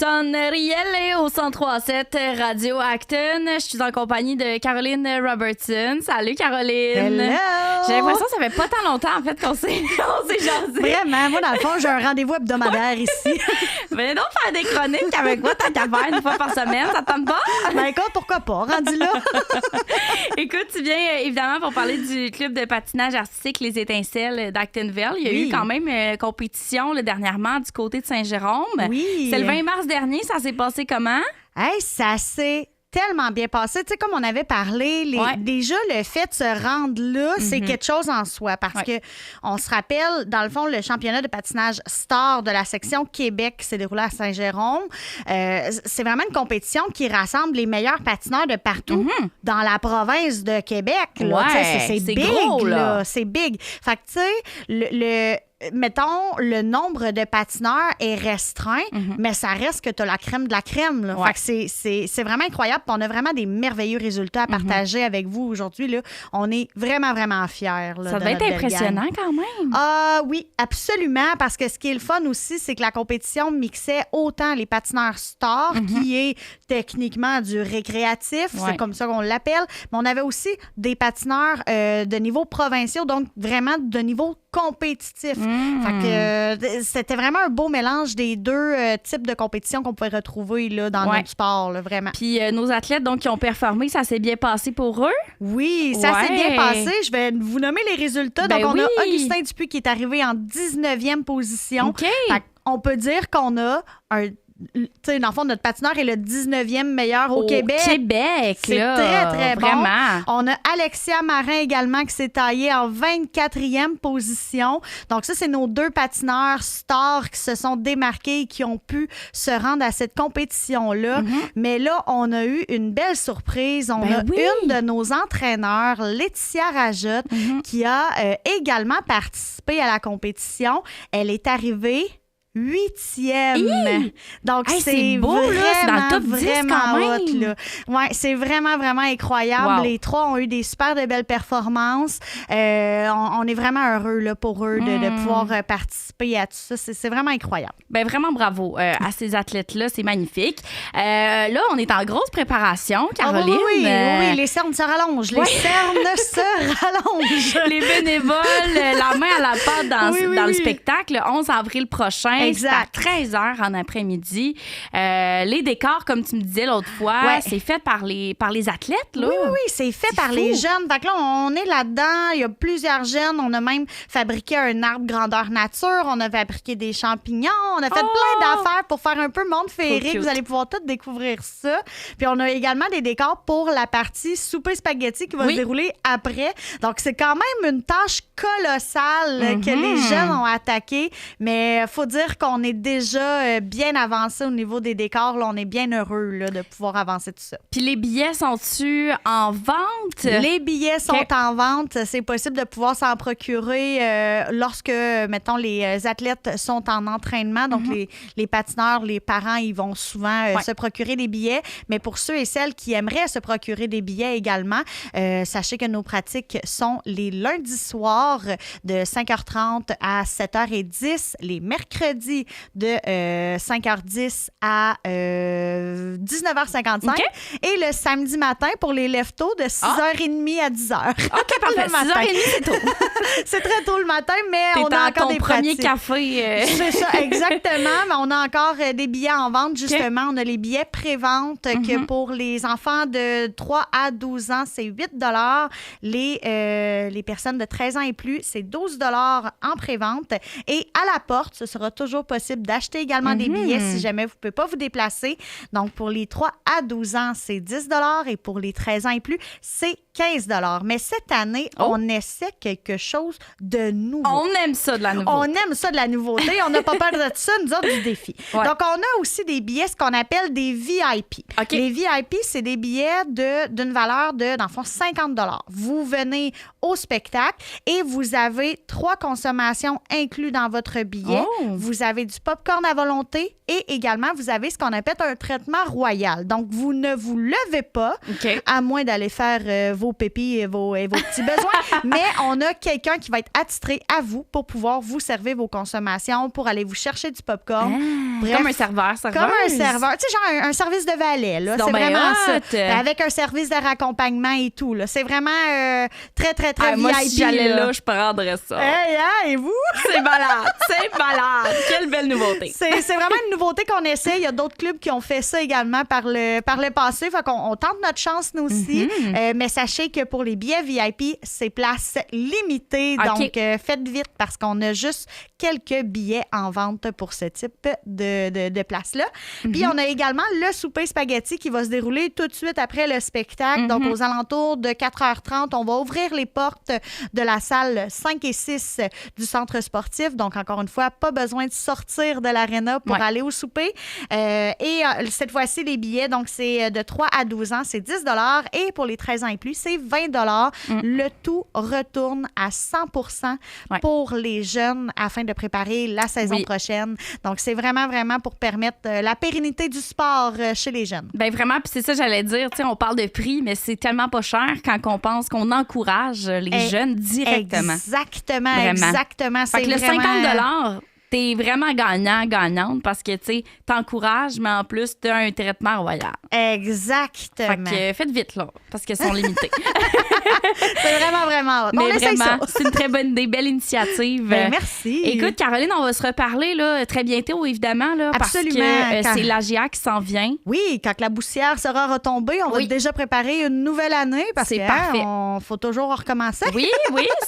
Sonerielle au 103.7 Radio Acton. Je suis en compagnie de Caroline Robertson. Salut Caroline. Hello. J'ai l'impression que ça fait pas tant longtemps en fait qu'on s'est jasé. Vraiment, moi dans le fond, j'ai un rendez-vous hebdomadaire ici. Venez donc faire des chroniques avec moi, tant qu'à faire une fois par semaine, ça te tente pas? Ben écoute, pourquoi pas, rendu là. Écoute, tu viens évidemment pour parler du club de patinage artistique Les Étincelles d'Actonville. Il y a eu quand même compétition dernièrement du côté de Saint-Jérôme. Oui. C'est le 20 mars dernier, ça s'est passé comment? Hey, ça s'est tellement bien passé. Tu sais, comme on avait parlé, déjà, le fait de se rendre là, c'est quelque chose en soi. Parce que on se rappelle, dans le fond, le championnat de patinage star de la section Québec qui s'est déroulé à Saint-Jérôme. C'est vraiment une compétition qui rassemble les meilleurs patineurs de partout dans la province de Québec. Là. C'est big, gros, là. C'est big. Fait que, tu sais, mettons, le nombre de patineurs est restreint, mais ça reste que tu as la crème de la crème. Là. Fait que c'est vraiment incroyable. On a vraiment des merveilleux résultats à partager avec vous aujourd'hui. Là. On est vraiment, vraiment fiers. Là, ça devait être impressionnant quand même. Ah oui, absolument. Parce que ce qui est le fun aussi, c'est que la compétition mixait autant les patineurs stars, qui est techniquement du récréatif, c'est comme ça qu'on l'appelle, mais on avait aussi des patineurs de niveau provincial, donc vraiment de niveau compétitif. Fait que c'était vraiment un beau mélange des deux types de compétitions qu'on pouvait retrouver là, dans notre sport, là, vraiment. Puis nos athlètes donc qui ont performé, ça s'est bien passé pour eux? Oui, ça s'est bien passé. Je vais vous nommer les résultats. Donc, on a Augustin Dupuis qui est arrivé en 19e position. OK. Fait on peut dire qu'on a un... Tu sais, dans le fond, notre patineur est le 19e meilleur au Québec. C'est là, très, très vraiment. bon. On a Alexia Marin également qui s'est taillée en 24e position. Donc ça, c'est nos deux patineurs stars qui se sont démarqués et qui ont pu se rendre à cette compétition-là. Mais là, on a eu une belle surprise. On a une de nos entraîneurs, Laetitia Rajotte, qui a également participé à la compétition. Elle est arrivée 8e. Donc, c'est beau, vraiment, là. C'est dans le top 10 quand même. hot, là. Ouais, c'est vraiment, vraiment incroyable. Wow. Les trois ont eu des super de belles performances. On est vraiment heureux là, pour eux de pouvoir participer à tout ça. C'est vraiment incroyable. Ben vraiment bravo à ces athlètes-là. C'est magnifique. Là, on est en grosse préparation, Caroline. Oui, les cernes se rallongent. Les cernes se rallongent. Les bénévoles, la main à la pâte dans le spectacle, le 11 avril prochain. Exact. C'est à 13h en après-midi. Les décors, comme tu me disais l'autre fois, c'est fait par les athlètes. Là. Oui, c'est fait par les jeunes. Fait que là, on est là-dedans. Il y a plusieurs jeunes. On a même fabriqué un arbre grandeur nature. On a fabriqué des champignons. On a fait plein d'affaires pour faire un peu monde féerique. Vous allez pouvoir tout découvrir ça. Puis on a également des décors pour la partie souper spaghetti qui va se dérouler après. Donc, c'est quand même une tâche colossale que les jeunes ont attaqué. Mais il faut dire qu'on est déjà bien avancé au niveau des décors. Là, on est bien heureux là, de pouvoir avancer tout ça. Puis les billets sont-tu en vente? Les billets sont en vente. C'est possible de pouvoir s'en procurer lorsque, mettons, les athlètes sont en entraînement. Donc, les patineurs, les parents, ils vont souvent se procurer des billets. Mais pour ceux et celles qui aimeraient se procurer des billets également, sachez que nos pratiques sont les lundis soirs de 5h30 à 7h10, les mercredis de 5h10 à 19h55 et le samedi matin pour les leftos de 6h30 à 10h. OK, parfait. 6h30, c'est tôt. C'est très tôt le matin, mais on a encore des premier pratiques. Café. C'est ça, exactement. Mais on a encore des billets en vente, justement. On a les billets pré-vente que pour les enfants de 3 à 12 ans, c'est 8 les personnes de 13 ans et plus, c'est 12 en pré-vente. Et à la porte, ce sera toujours possible d'acheter également des billets si jamais vous ne pouvez pas vous déplacer. Donc, pour les 3 à 12 ans, c'est 10 et pour les 13 ans et plus, c'est 15 Mais cette année, on essaie quelque chose de nouveau. On aime ça de la nouveauté. On aime ça de la nouveauté. On n'a pas peur de ça, nous autres, du défi. Donc, on a aussi des billets, ce qu'on appelle des VIP. Les VIP, c'est des billets d'une valeur de, dans le fond, 50 Vous venez au spectacle et vous avez 3 consommations incluses dans votre billet. Vous avez du popcorn à volonté et également, vous avez ce qu'on appelle un traitement royal. Donc, vous ne vous levez pas, à moins d'aller faire vos pépis et vos petits besoins. Mais on a quelqu'un qui va être attitré à vous pour pouvoir vous servir vos consommations, pour aller vous chercher du popcorn. Bref, comme un serveur. Comme un serveur. Tu sais, genre un service de valet. Là. C'est vraiment ça. Avec un service de raccompagnement et tout. Là. C'est vraiment très, très, très VIP. Moi, si j'allais là, je prendrais ça. Et vous? C'est malade. C'est malade. Quelle belle nouveauté. C'est vraiment une nouveauté qu'on essaie. Il y a d'autres clubs qui ont fait ça également par le passé. Fait qu'on tente notre chance, nous aussi. Mais sachez que pour les billets VIP, c'est place limitée. Okay. Donc, faites vite parce qu'on a juste quelques billets en vente pour ce type de place-là. Puis, on a également le souper spaghetti qui va se dérouler tout de suite après le spectacle. Donc, aux alentours de 4h30, on va ouvrir les portes de la salle 5 et 6 du centre sportif. Donc, encore une fois, pas besoin de sortir de l'aréna pour aller au souper. Et cette fois-ci, les billets, donc, c'est de 3 à 12 ans, c'est 10 $. Et pour les 13 ans et plus, c'est 20 $. Le tout retourne à 100% pour les jeunes afin de préparer la saison prochaine. Donc, c'est vraiment, vraiment pour permettre la pérennité du sport chez les jeunes. Bien, vraiment, puis c'est ça, j'allais dire. Tu sais, on parle de prix, mais c'est tellement pas cher quand on pense qu'on encourage les jeunes directement. Exactement, vraiment. Exactement. Fait que le 50 $, t'es vraiment gagnante parce que, tu sais, t'encourages, mais en plus, t'as un traitement royal. Exactement. Fait que faites vite, là, parce qu'ils sont limités. C'est vraiment, vraiment hot. Mais on essaye ça. C'est une très bonne idée, belle initiative. Merci. Écoute, Caroline, on va se reparler là, très bientôt, évidemment, là, Absolument. parce que c'est l'AGA qui s'en vient. Oui, quand la poussière sera retombée, on va déjà préparer une nouvelle année parce que faut toujours recommencer. Oui,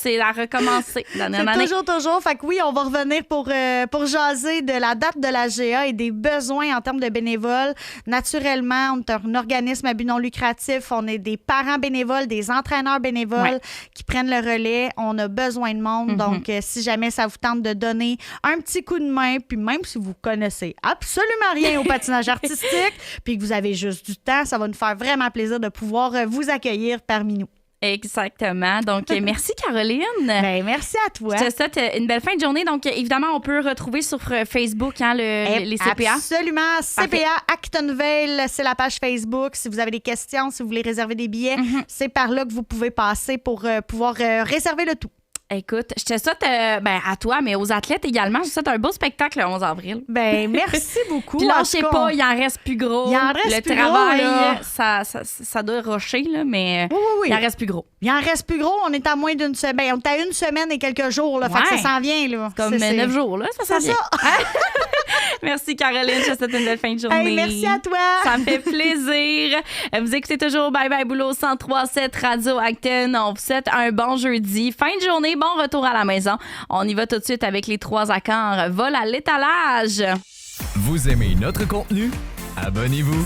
c'est à recommencer. C'est toujours. Fait que oui, on va revenir pour jaser de la date de l'AGA et des besoins en termes de bénévoles. Naturellement, on est un organisme à but non lucratif. On est des parents bénévoles, des entraîneurs bénévoles qui prennent le relais. On a besoin de monde. Donc, si jamais ça vous tente de donner un petit coup de main, puis même si vous connaissez absolument rien au patinage artistique, puis que vous avez juste du temps, ça va nous faire vraiment plaisir de pouvoir vous accueillir parmi nous. Exactement. Donc, merci, Caroline. Ben, merci à toi. Je te souhaite une belle fin de journée. Donc, évidemment, on peut retrouver sur Facebook les CPA. Absolument. CPA Actonville, c'est la page Facebook. Si vous avez des questions, si vous voulez réserver des billets, c'est par là que vous pouvez passer pour pouvoir réserver le tout. Écoute, je te souhaite, à toi, mais aux athlètes également, je te souhaite un beau spectacle le 11 avril. Ben, merci beaucoup. Puis lâchez pas, il en reste plus gros. Il en reste plus travail, gros, ça doit rocher, là, mais oui. il en reste plus gros. Il en reste plus gros. On est à moins d'une semaine. On est à une semaine et quelques jours. Là, fait que ça s'en vient. Là. Comme 9 jours. Là, ça s'en vient. Ça. Merci, Caroline. Je te souhaite une belle fin de journée. Hey, merci à toi. Ça me fait plaisir. Vous écoutez toujours Bye Bye Boulot 103.7 Radio Acton. On vous souhaite un bon jeudi. Fin de journée, bon retour à la maison. On y va tout de suite avec les 3 accords. Vol à l'étalage. Vous aimez notre contenu? Abonnez-vous.